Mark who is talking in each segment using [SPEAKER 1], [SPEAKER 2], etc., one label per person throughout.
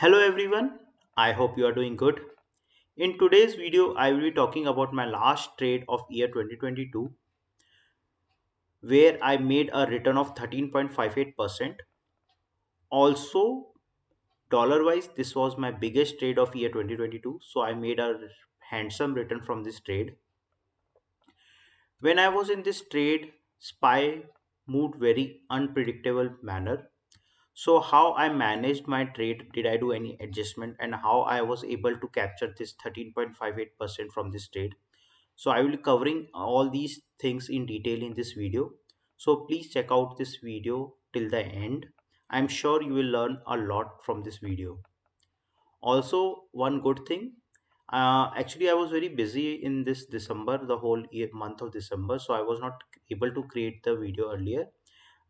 [SPEAKER 1] Hello everyone, I hope you are doing good. In today's video, I will be talking about my last trade of year 2022 where I made a return of 13.58%. Also, dollar wise, this was my biggest trade of year 2022, so I made a handsome return from this trade. When I was in this trade, SPY moved very unpredictable manner. So how I managed my trade, did I do any adjustment, and how I was able to capture this 13.58% from this trade. So I will be covering all these things in detail in this video. So please check out this video till the end. I'm sure you will learn a lot from this video. Also, one good thing, actually I was very busy in this December, the whole year, month of December, so I was not able to create the video earlier,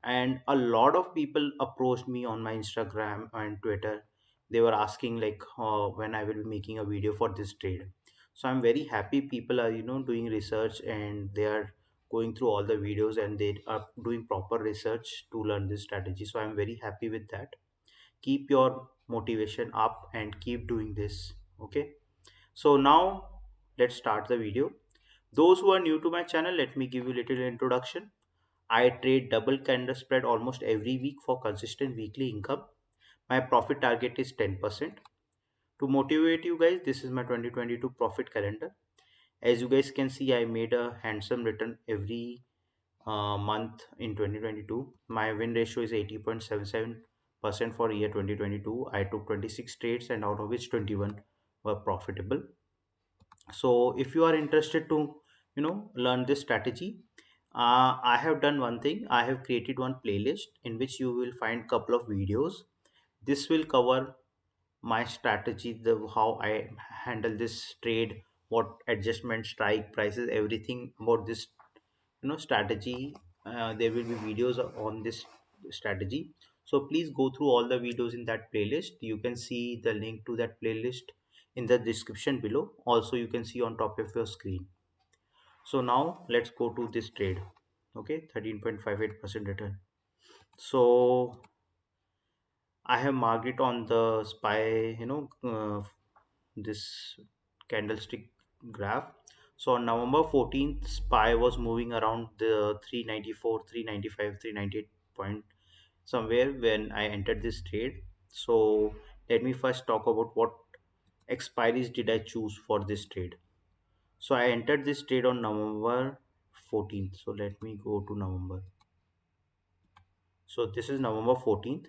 [SPEAKER 1] and a lot of people approached me on my Instagram and Twitter. They were asking like when I will be making a video for this trade. So I'm very happy people are doing research, and they are going through all the videos, and they are doing proper research to learn this strategy. So I'm very happy with that. Keep your motivation up and keep doing this. Okay, so now let's start the video. Those who are new to my channel, let me give you a little introduction. I trade double candle spread almost every week for consistent weekly income. My profit target is 10%. To motivate you guys, this is my 2022 profit calendar. As you guys can see, I made a handsome return every month in 2022. My win ratio is 80.77% for year 2022. I took 26 trades, and out of which 21 were profitable. So if you are interested to learn this strategy, I have done one thing. I have created one playlist in which you will find couple of videos. This will cover my strategy, the how I handle this trade, what adjustment, strike prices, everything about this strategy. There will be videos on this strategy, so please go through all the videos in that playlist. You can see the link to that playlist in the description below. Also, you can see on top of your screen. So now let's go to this trade. Okay, 13.58% return. So I have marked it on the SPY, this candlestick graph. So on November 14th, SPY was moving around the 394, 395, 398 point somewhere when I entered this trade. So let me first talk about what expiries did I choose for this trade. So I entered this trade on November 14th. So let me go to November. So this is November 14th.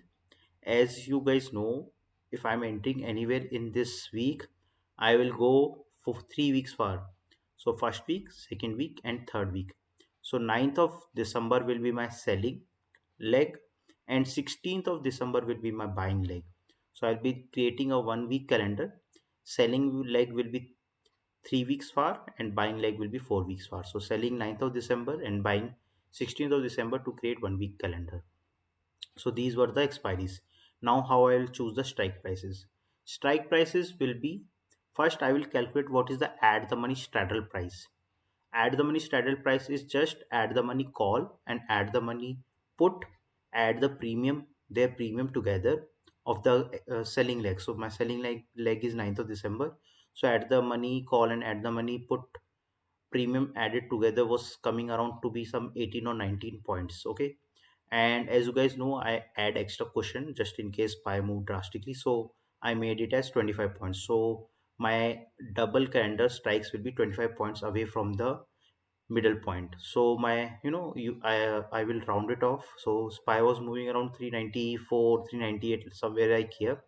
[SPEAKER 1] As you guys know, if I'm entering anywhere in this week, I will go for 3 weeks far. So first week, second week, and third week. So 9th of December will be my selling leg, and 16th of December will be my buying leg. So I'll be creating a 1 week calendar. Selling leg will be 3 weeks far, and buying leg will be 4 weeks far. So selling 9th of December and buying 16th of December to create 1 week calendar. So these were the expiries. Now how I will choose the strike prices. Strike prices will be, first I will calculate what is the add the money straddle price. Add the money straddle price is just add the money call and add the money put, add the premium, their premium together of the selling leg. So my selling leg is 9th of December. So add the money call and add the money put premium added together was coming around to be some 18 or 19 points. Okay, and as you guys know, I add extra cushion just in case pie move drastically, so I made it as 25 points. So my double calendar strikes will be 25 points away from the middle point. So my I will round it off. So SPY was moving around 394, 398, somewhere like here.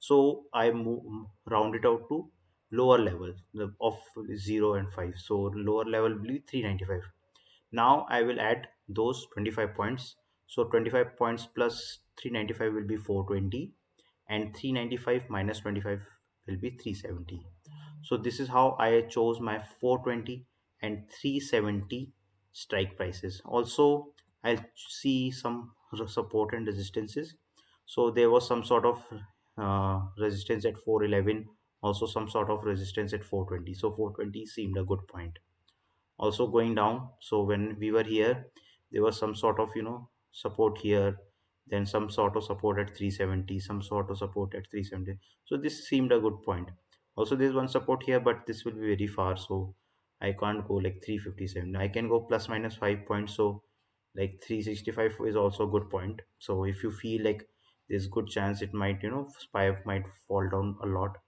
[SPEAKER 1] So I move round it out to lower level of 0 and 5. So lower level will be 395. Now I will add those 25 points. So 25 points plus 395 will be 420, and 395 minus 25 will be 370. So this is how I chose my 420 and 370 strike prices. Also, I'll see some support and resistances. So there was some sort of resistance at 411, also some sort of resistance at 420. So 420 seemed a good point. Also going down, so when we were here, there was some sort of support here, then some sort of support at 370, some sort of support at 370. So this seemed a good point. Also there's one support here, but this will be very far, so I can't go like 357. I can go plus minus 5 points, so like 365 is also a good point. So if you feel like there's good chance it might, spy might fall down a lot,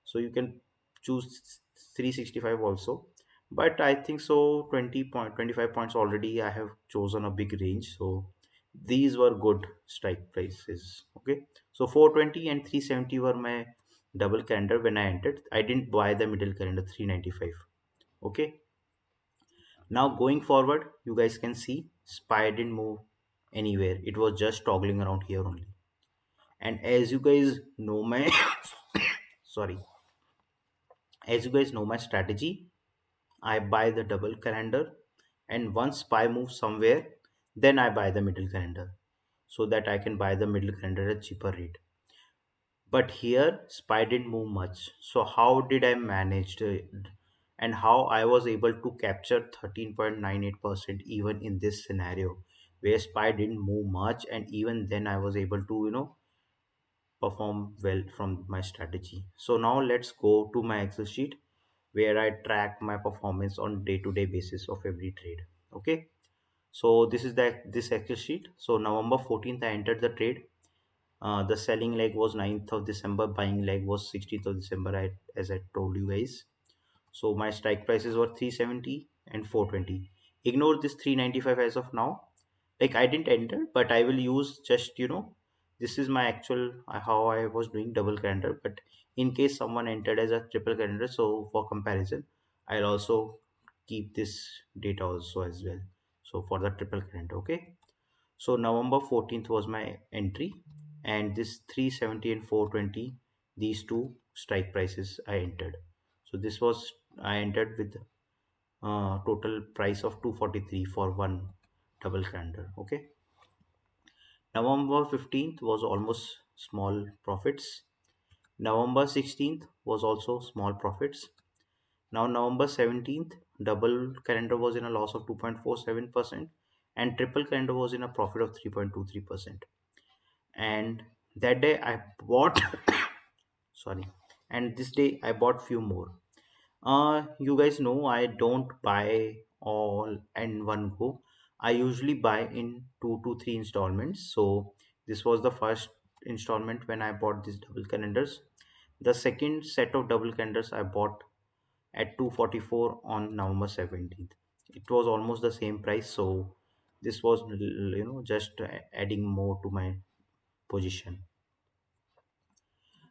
[SPEAKER 1] so you can choose 365 also. But I think so 25 points already I have chosen a big range, so these were good strike prices. Okay, so 420 and 370 were my double calendar when I entered. I didn't buy the middle calendar 395. Okay, now going forward, you guys can see SPY didn't move anywhere. It was just toggling around here only. And as you guys know my sorry, as you guys know my strategy, I buy the double calendar, and once SPY moves somewhere, then I buy the middle calendar so that I can buy the middle calendar at cheaper rate. But here SPY didn't move much. So how did I manage it? And how I was able to capture 13.98% even in this scenario where SPY didn't move much, and even then I was able to perform well from my strategy. So now let's go to my Excel sheet where I track my performance on day-to-day basis of every trade. Okay, so this is this Excel sheet. So November 14th I entered the trade. The selling leg was 9th of December, buying leg was 16th of December, as I told you guys. So my strike prices were 370 and 420. Ignore this 395 as of now. Like I didn't enter, but I will use just, this is my actual how I was doing double calendar. But in case someone entered as a triple calendar, so for comparison, I'll also keep this data also as well. So for the triple calendar, okay. So November 14th was my entry, and this 370 and 420, these two strike prices I entered. So this was I entered with total price of 243 for one double calendar. Okay. November 15th was almost small profits. November 16th was also small profits. Now November 17th, double calendar was in a loss of 2.47%, and triple calendar was in a profit of 3.23%. And that day I bought sorry, and this day I bought few more. You guys know I don't buy all in one go. I usually buy in 2 to 3 installments. So this was the first installment when I bought these double calendars. The second set of double calendars I bought at 244 on November 17th. It was almost the same price, so this was just adding more to my position.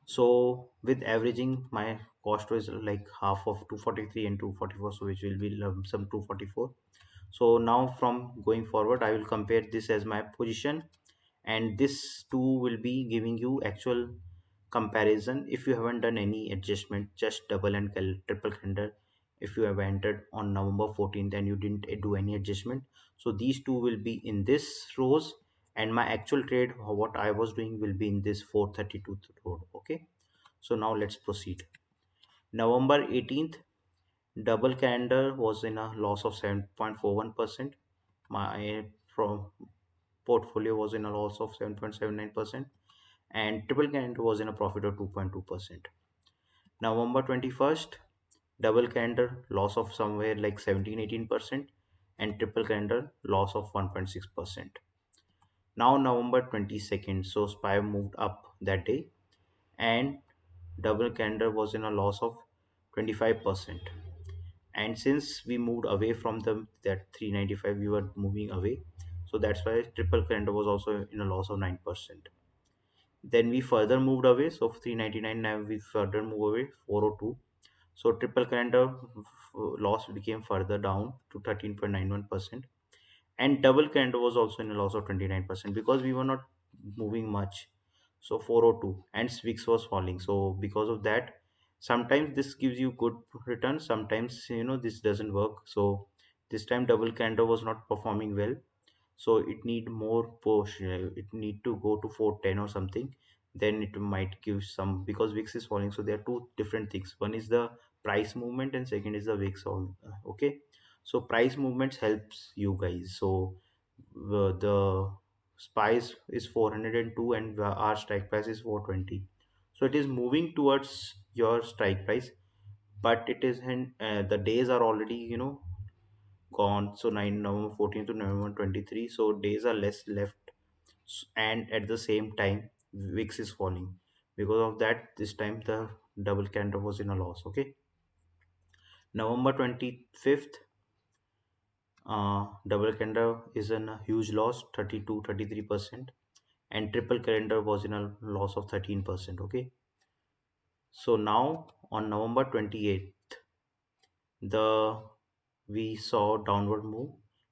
[SPEAKER 1] So with averaging, my cost was like half of 243 and 244, so which will be lump sum 244. So now from going forward, I will compare this as my position, and this too will be giving you actual comparison. If you haven't done any adjustment, just double and triple calendar. If you have entered on November 14th and you didn't do any adjustment, so these two will be in this rows, and my actual trade what I was doing will be in this 432 row. Okay, so now let's proceed. November 18th, double calendar was in a loss of 7.41%. My portfolio was in a loss of 7.79%, and triple calendar was in a profit of 2.2%. November 21st, double calendar loss of somewhere like 17-18%, and triple calendar loss of 1.6%. Now November 22nd, so SPY moved up that day, and double calendar was in a loss of 25%. And since we moved away from the that 395, we were moving away, so that's why triple calendar was also in a loss of 9%. Then we further moved away, so 399, now we further move away 402. So triple calendar loss became further down to 13.91%, and double calendar was also in a loss of 29% because we were not moving much. So 402, and Swix was falling. So because of that, sometimes this gives you good return, sometimes this doesn't work. So this time double calendar was not performing well, so it need more push. It need to go to 410 or something, then it might give some, because VIX is falling. So there are two different things. One is the price movement, and second is the VIX. All okay. So price movements helps you guys. So the Spice is 402 and our strike price is 420. So it is moving towards your strike price, but it is the days are already gone. So 9 November 14 to November 23, so days are less left. And at the same time VIX is falling. Because of that, this time the double candle was in a loss. Okay, November 25th, double candle is in a huge loss, 32-33%, and triple calendar was in a loss of 13%. Okay, so now on November 28th, the we saw downward move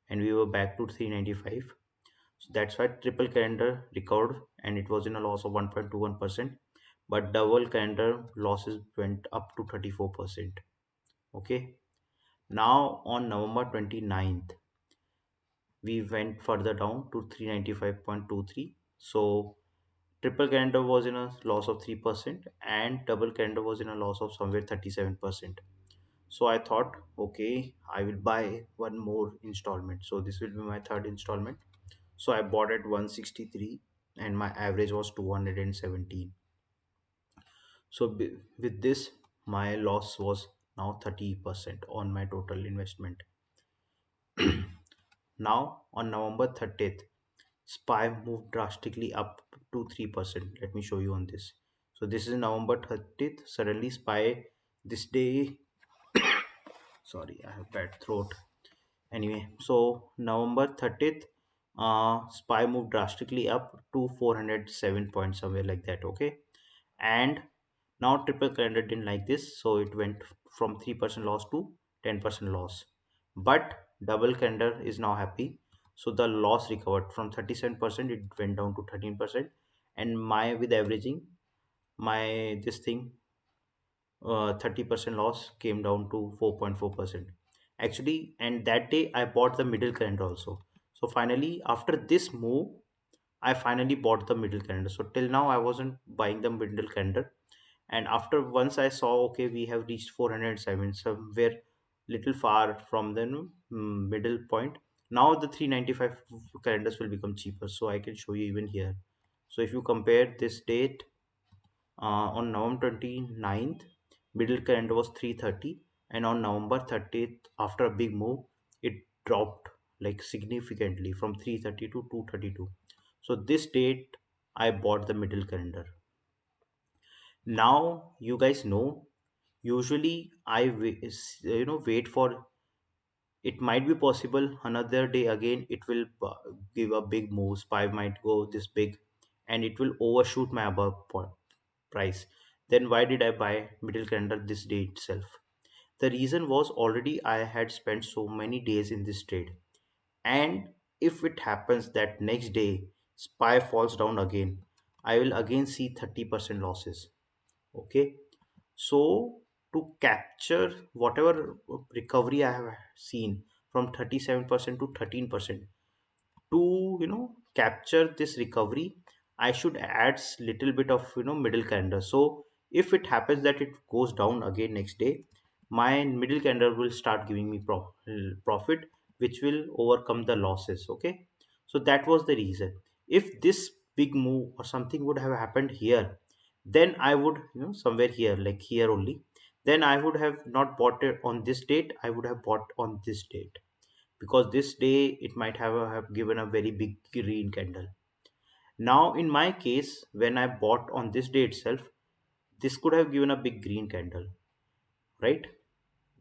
[SPEAKER 1] and we were back to 395. So that's why triple calendar recovered and it was in a loss of 1.21%, but double calendar losses went up to 34%. Okay, now on November 29th, we went further down to 395.23. So triple calendar was in a loss of 3% and double calendar was in a loss of somewhere 37%. So I thought, okay, I will buy one more installment. So this will be my third installment. So I bought at 163 and my average was 217. So with this, my loss was now 30% on my total investment. Now on November 30th, SPY moved drastically up to 3%. Let me show you on this. So this is November 30th. Suddenly SPY this day, sorry, I have bad throat. Anyway, so November 30th, SPY moved drastically up to 407 points, somewhere like that. Okay, and now triple calendar didn't like this, so it went from 3% loss to 10% loss. But double calendar is now happy, so the loss recovered from 37%, it went down to 13%. And my with averaging, my this thing 30% loss came down to 4.4% actually. And that day I bought the middle calendar also. So finally, after this move, I finally bought the middle calendar. So till now I wasn't buying the middle calendar, and after once I saw, okay, we have reached 407, somewhere little far from the middle point. Now the 395 calendars will become cheaper, so I can show you even here. So if you compare this date, on November 29th, middle calendar was 330, and on November 30th, after a big move, it dropped like significantly from 330 to 232. So this date I bought the middle calendar. Now you guys know, usually wait for, it might be possible another day again it will give a big move. SPY might go this big and it will overshoot my above price. Then why did I buy middle calendar this day itself? The reason was, already I had spent so many days in this trade, and if it happens that next day SPY falls down again, I will again see 30% losses. Okay, so to capture whatever recovery I have seen from 37% to 13%, to capture this recovery, I should add little bit of middle calendar. So if it happens that it goes down again next day, my middle calendar will start giving me profit, which will overcome the losses. Okay, so that was the reason. If this big move or something would have happened here, then I would somewhere here, like here only, then I would have not bought it on this date, I would have bought on this date, because this day it might have given a very big green candle. Now in my case, when I bought on this day itself, this could have given a big green candle, right?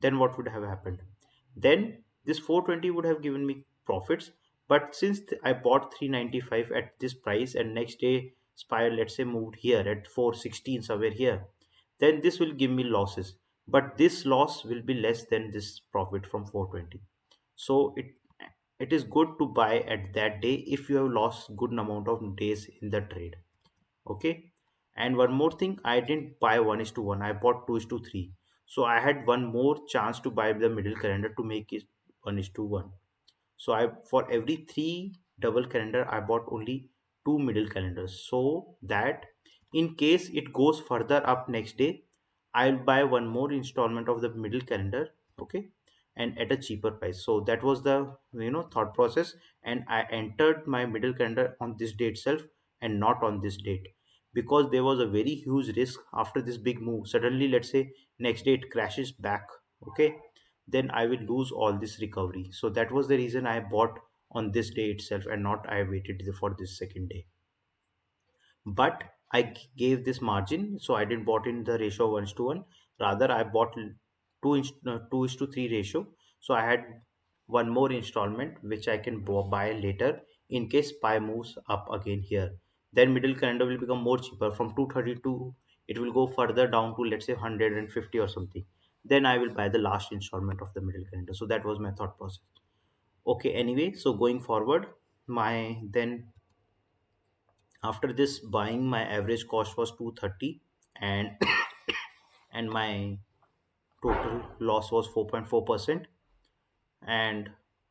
[SPEAKER 1] Then what would have happened? Then this 420 would have given me profits. But since I bought 395 at this price and next day SPY, let's say, moved here at 416 somewhere here, then this will give me losses. But this loss will be less than this profit from 420. So it is good to buy at that day if you have lost good amount of days in the trade. Okay, and one more thing, I didn't buy 1 is to 1, I bought 2 is to 3. So I had one more chance to buy the middle calendar to make it 1 is to 1. So I, for every 3 double calendar, I bought only 2 middle calendars, so that in case it goes further up next day, I'll buy one more installment of the middle calendar. Okay, and at a cheaper price. So that was the thought process, and I entered my middle calendar on this date itself and not on this date, because there was a very huge risk after this big move. Suddenly, let's say next day it crashes back, okay, then I will lose all this recovery. So that was the reason I bought on this day itself and not I waited for this second day. But gave this margin, so I didn't bought in the ratio 1:1. Rather, I bought 2:3 ratio. So I had one more installment which I can buy later in case pi moves up again here. Then middle calendar will become more cheaper from 232. It will go further down to let's say 150 or something. Then I will buy the last installment of the middle calendar. So that was my thought process. Okay, anyway, so going forward, my then after this buying, my average cost was 230, and and my total loss was 4.4%. And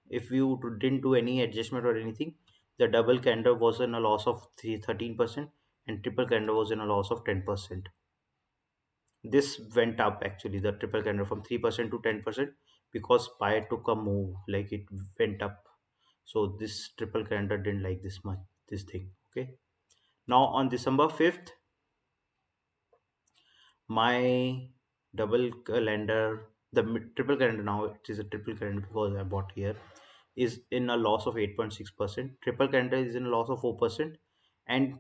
[SPEAKER 1] if you didn't do any adjustment or anything, the double candle was in a loss of 13%, and triple candle was in a loss of 10%. This went up actually, the triple candle from 3% to 10, because pi took a move, like it went up. So this triple candle didn't like this much, this thing. Okay, now on December 5th, my double calendar, the triple calendar, now it is a triple calendar because I bought here, is in a loss of 8.6%. Triple calendar is in a loss of 4%, and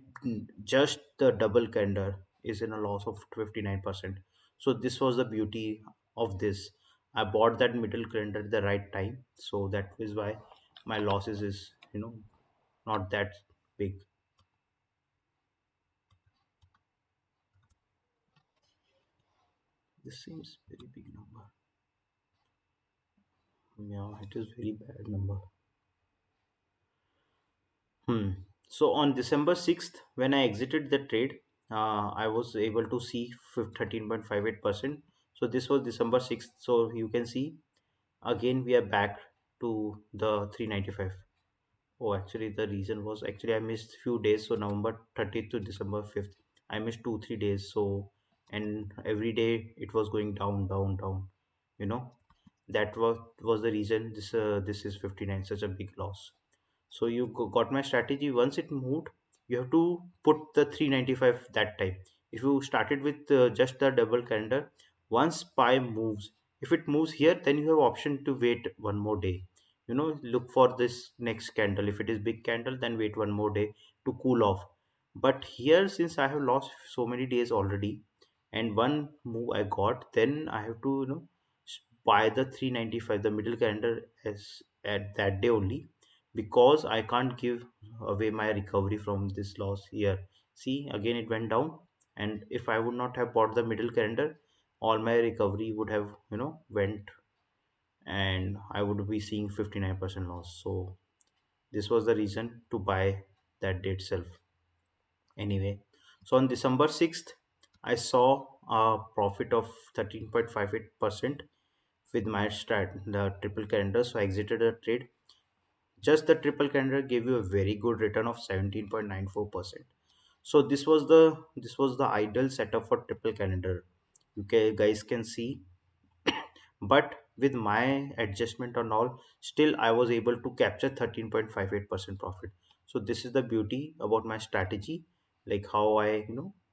[SPEAKER 1] just the double calendar is in a loss of 59%. So this was the beauty of this. I bought that middle calendar at the right time, so that is why my losses is not that big. This seems very big number. Yeah, it is very bad number. Hmm. So on December 6th, when I exited the trade, I was able to see 13.58%. So this was December 6th. So you can see again we are back to the 395. Oh, actually, the reason was actually I missed few days. So November 30th to December 5th, I missed 2 3 days. So and every day it was going down, down, down. You know that was the reason this is 59, such a big loss. So you got my strategy. Once it moved, you have to put the 395 that time. If you started with just the double calendar, once pi moves, if it moves here, then you have option to wait one more day. Look for this next candle. If it is big candle, then wait one more day to cool off. But here, since I have lost so many days already, and one move I got, then I have to buy the 395, the middle calendar, as at that day only, because I can't give away my recovery from this loss here. See, again it went down, and if I would not have bought the middle calendar, all my recovery would have went, and I would be seeing 59% loss. So this was the reason to buy that day itself. Anyway, so on December 6th, I saw a profit of 13.58% with my strat, the triple calendar. So I exited the trade. Just the triple calendar gave you a very good return of 17.94%. So this was the ideal setup for triple calendar. Guys can see, but with my adjustment and all, still I was able to capture 13.58% profit. So this is the beauty about my strategy, like how I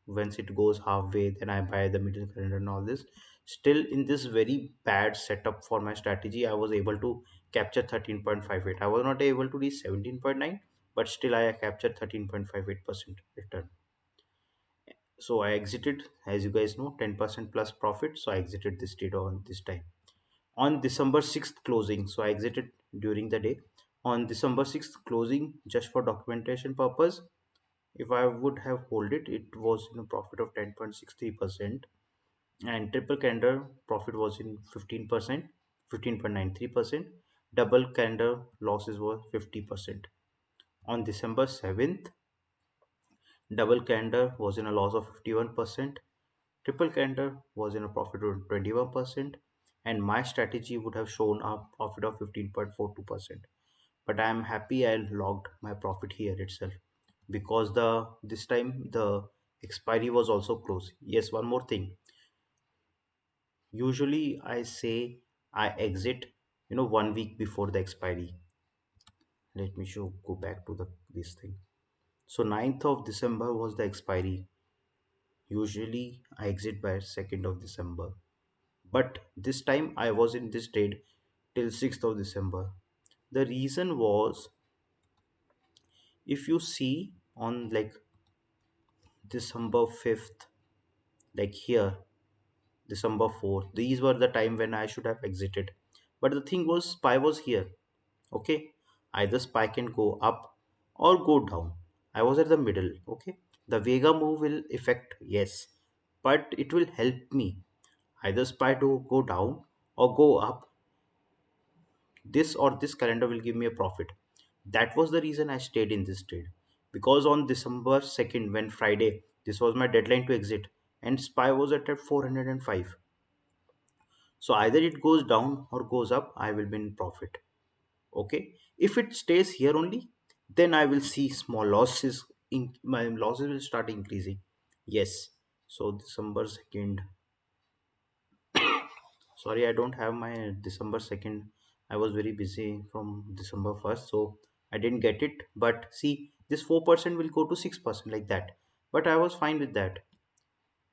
[SPEAKER 1] once it goes halfway, then I buy the middle calendar and all this. Still, in this very bad setup for my strategy, I was able to capture 13.58. I was not able to reach 17.9, but still I captured 13.58% return. So I exited, as you guys know, 10% plus profit. So I exited this trade on this time on December 6th closing. So I exited during the day. On December 6th closing, just for documentation purpose, if I would have hold it, it was profit of 10.63%, and triple candle profit was in 15%, 15.93%. Double candle losses were 50%. On December 7th, double candle was in a loss of 51%. Triple candle was in a profit of 21%, and my strategy would have shown a profit of 15.42%. But I am happy I logged my profit here itself, because the this time the expiry was also close. Yes, one more thing. Usually I say I exit one week before the expiry. Let me show go back to the this thing. So 9th of December was the expiry. Usually I exit by 2nd of December. But this time I was in this trade till 6th of December. The reason was, if you see on like December 5th, like here, December 4th, these were the time when I should have exited. But the thing was, SPY was here. Okay. Either SPY can go up or go down. I was at the middle. Okay. The Vega move will affect, yes, but it will help me. Either SPY to go down or go up, this or this calendar will give me a profit. That was the reason I stayed in this trade, because on December 2nd, when Friday, this was my deadline to exit, and SPY was at 405. So either it goes down or goes up, I will be in profit. Okay. If it stays here only, then I will see small losses. My losses will start increasing. Yes. So December 2nd, sorry, I don't have my December 2nd. I was very busy from December 1st, so I didn't get it. But see, this 4% will go to 6% like that, but I was fine with that.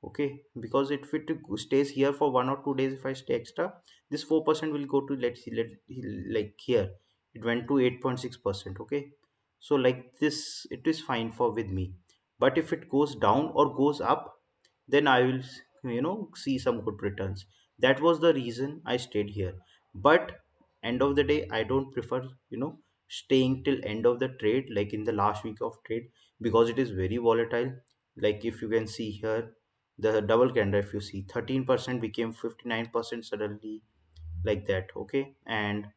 [SPEAKER 1] Okay, because if it stays here for 1 or 2 days, if I stay extra, this 4% will go to, let's see, like here it went to 8.6%. Okay, so like this it is fine for with me. But if it goes down or goes up, then I will see some good returns. That was the reason I stayed here. But end of the day, I don't prefer staying till end of the trade, like in the last week of trade, because it is very volatile. Like if you can see here, the double candle, if you see, 13% became 59% suddenly, like that. Okay, and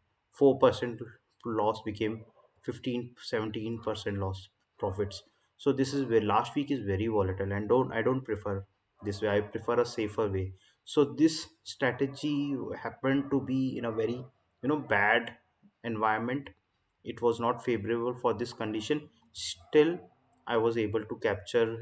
[SPEAKER 1] 4% loss became 15-17% loss profits. So this is where last week is very volatile, and I don't prefer this way. I prefer a safer way. So this strategy happened to be in a very bad environment. It was not favorable for this condition. Still, I was able to capture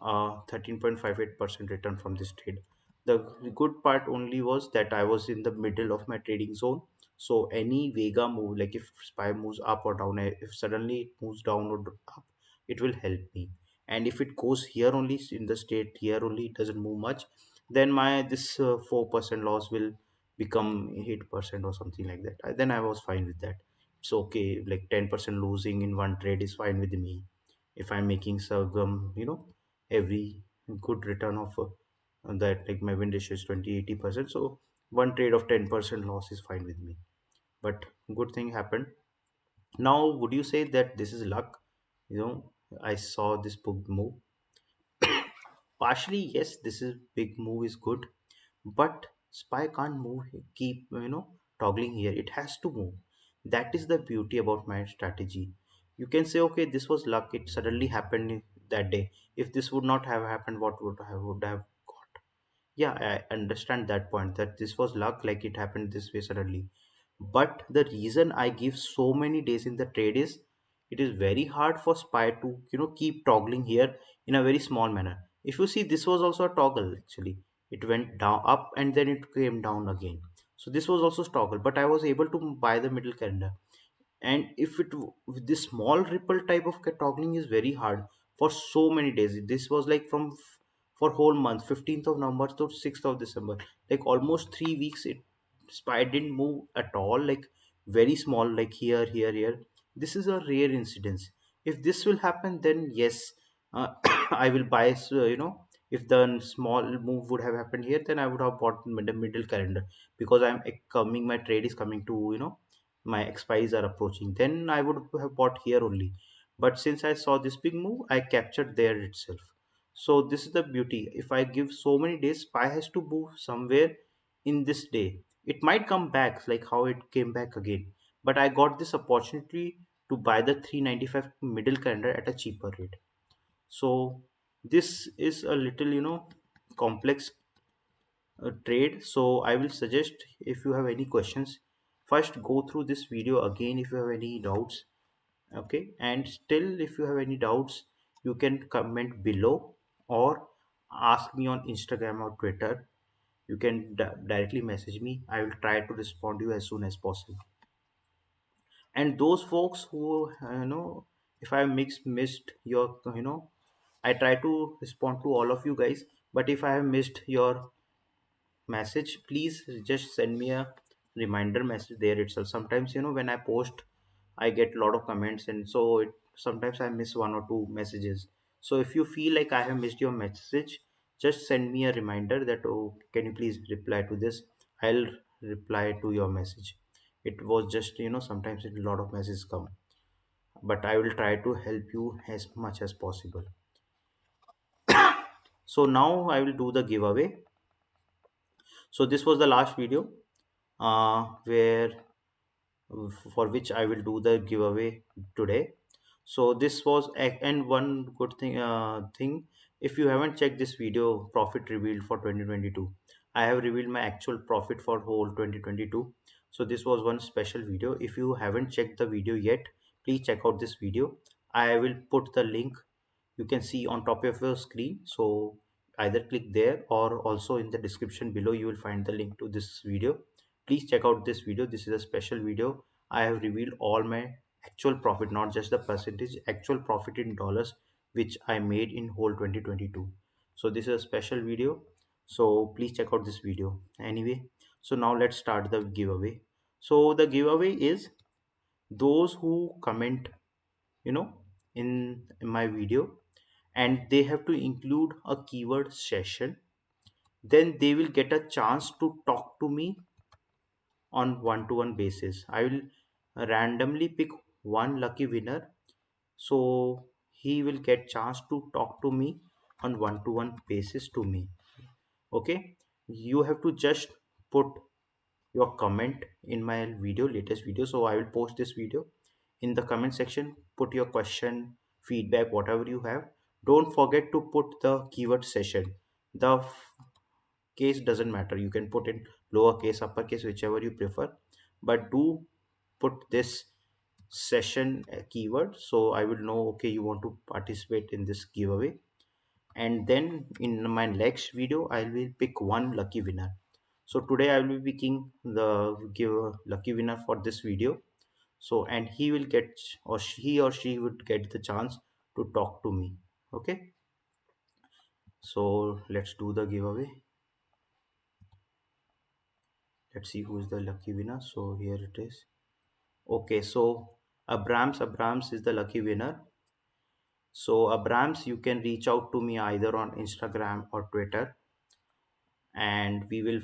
[SPEAKER 1] 13.58% return from this trade. The good part only was that I was in the middle of my trading zone. So any Vega move, like if SPY moves up or down, if suddenly it moves down or up, it will help me. And if it goes here only, in the state here only, it doesn't move much, then my this 4% loss will become 8% or something like that. Then I was fine with that. It's okay. Like 10% losing in one trade is fine with me. If I'm making some, every good return of that, like my win ratio is 20-80%, so one trade of 10% loss is fine with me. But good thing happened. Now would you say that this is luck? I saw this book move. Partially, yes, this is big move is good, but SPY can't move, keep toggling here. It has to move. That is the beauty about my strategy. You can say, okay, this was luck, it suddenly happened that day. If this would not have happened, what would have got? Yeah, I understand that point, that this was luck, like it happened this way suddenly. But the reason I give so many days in the trade is, it is very hard for SPY to keep toggling here in a very small manner. If you see, this was also a toggle actually. It went down up and then it came down again. So this was also toggle, but I was able to buy the middle candle. And if this small ripple type of toggling is very hard for so many days. This was like for whole month, 15th of November to 6th of December, like almost 3 weeks. It SPY didn't move at all, like very small, like here. This is a rare incidence. If this will happen, then yes, I will buy. So, if the small move would have happened here, then I would have bought middle calendar, because I'm coming, my trade is coming to my expires are approaching, then I would have bought here only. But since I saw this big move, I captured there itself. So this is the beauty. If I give so many days, SPY has to move somewhere in this day. It might come back like how it came back again. But I got this opportunity to buy the 395 middle calendar at a cheaper rate. So this is a little complex trade. So I will suggest, if you have any questions, first go through this video again if you have any doubts. Okay, and still, if you have any doubts, you can comment below or ask me on Instagram or Twitter. you can directly message me. I will try to respond to you as soon as possible. And those folks who if I missed your I try to respond to all of you guys, but if I have missed your message, please just send me a reminder message there itself. Sometimes when I post, I get a lot of comments, and so sometimes I miss one or two messages. So if you feel like I have missed your message, just send me a reminder that, oh, can you please reply to this. I'll reply to your message. It was just sometimes a lot of messages come, but I will try to help you as much as possible. So now I will do the giveaway. So this was the last video where for which I will do the giveaway today. So this was and one good thing, if you haven't checked this video, profit revealed for 2022, I have revealed my actual profit for whole 2022. So this was one special video. If you haven't checked the video yet, please check out this video. I will put the link, you can see on top of your screen. So either click there, or also in the description below you will find the link to this video. Please check out this video. This is a special video. I have revealed all my actual profit, not just the percentage, actual profit in dollars which I made in whole 2022. So this is a special video, so please check out this video anyway. So now let's start the giveaway. So the giveaway is those who comment you know in my video, and they have to include a keyword session, then they will get a chance to talk to me on one-to-one basis. I will randomly pick one lucky winner, so he will get chance to talk to me on one-to-one basis to me. Okay, you have to just put your comment in my latest video. So I will post this video. In the comment section, put your question, feedback, whatever you have. Don't forget to put the keyword session. The case doesn't matter, you can put in lowercase, uppercase, whichever you prefer, but do put this session keyword, so I will know, okay, you want to participate in this giveaway. And then in my next video I will pick one lucky winner. So today I will be picking the give lucky winner for this video. So and he will get, or she would get the chance to talk to me. Okay, so let's do the giveaway. Let's see who is the lucky winner. So here it is. Okay, so Abrams is the lucky winner. So Abrams, you can reach out to me either on Instagram or Twitter, and we will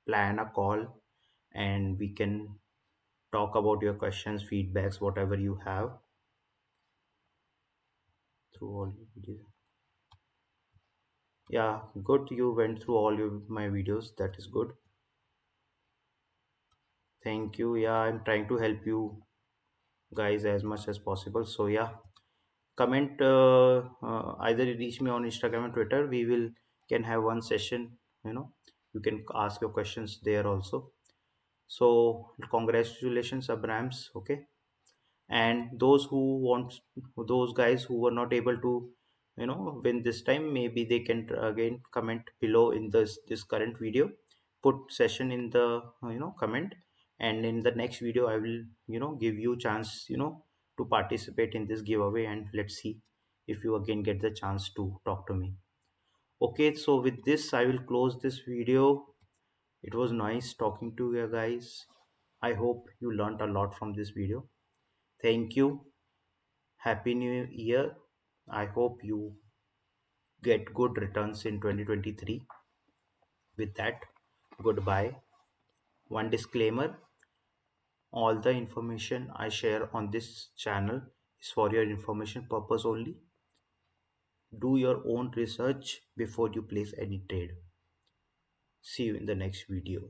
[SPEAKER 1] plan a call, and we can talk about your questions, feedbacks, whatever you have through all your videos. Yeah, good, you went through all my videos, that is good. Thank you. Yeah, I'm trying to help you guys as much as possible. So yeah, comment, either reach me on Instagram and Twitter. We will can have one session, you know you can ask your questions there also. So congratulations, Abrams. Okay, and those who want, those guys who were not able to win this time, maybe they can again comment below in this current video. Put session in the comment, and in the next video I will give you chance to participate in this giveaway, and let's see if you again get the chance to talk to me. Okay, so with this I will close this video. It was nice talking to you guys. I hope you learned a lot from this video. Thank you. Happy New Year. I hope you get good returns in 2023. With that, goodbye. One disclaimer, all the information I share on this channel is for your information purpose only. Do your own research before you place any trade. See you in the next video.